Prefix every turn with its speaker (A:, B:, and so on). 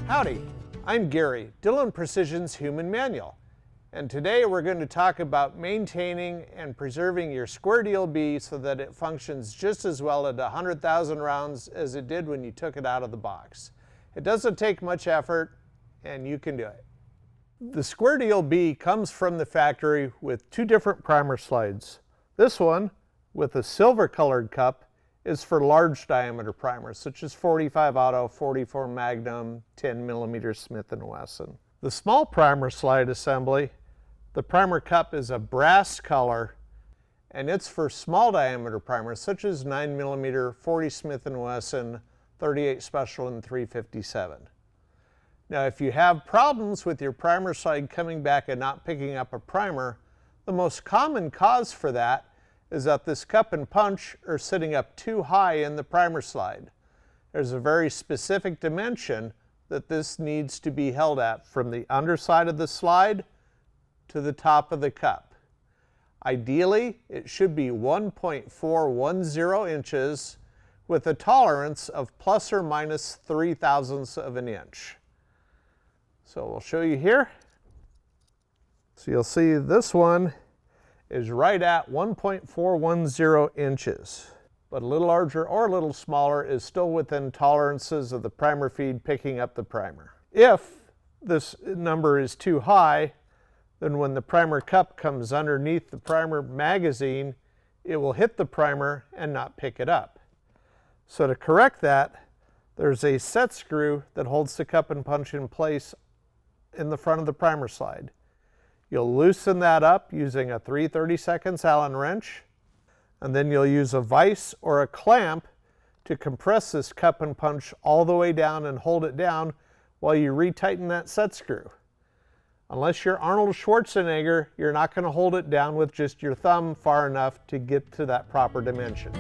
A: Howdy, I'm Gary, Dillon Precision's Human Manual, and today we're going to talk about maintaining and preserving your square deal B so that it functions just as well at 100,000 rounds as it did when you took it out of the box. It doesn't take much effort, and you can do it. The square deal B comes from the factory with two different primer slides. This one, with a silver colored cup, is for large diameter primers such as 45 Auto, 44 Magnum, 10 millimeter Smith & Wesson. The small primer slide assembly, the primer cup is a brass color, and it's for small diameter primers such as 9 millimeter, 40 Smith & Wesson, 38 Special, and 357. Now if you have problems with your primer slide coming back and not picking up a primer, the most common cause for that is that this cup and punch are sitting up too high in the primer slide. There's a very specific dimension that this needs to be held at from the underside of the slide to the top of the cup. Ideally, it should be 1.410 inches with a tolerance of plus or minus 0.03 of an inch. So we'll show you here. So you'll see this one is right at 1.410 inches, but a little larger or a little smaller is still within tolerances of the primer feed picking up the primer. If this number is too high, then when the primer cup comes underneath the primer magazine, it will hit the primer and not pick it up. So to correct that, there's a set screw that holds the cup and punch in place in the front of the primer slide. You'll loosen that up using a 3/32 Allen wrench, and then you'll use a vise or a clamp to compress this cup and punch all the way down and hold it down while you retighten that set screw. Unless you're Arnold Schwarzenegger, you're not going to hold it down with just your thumb far enough to get to that proper dimension.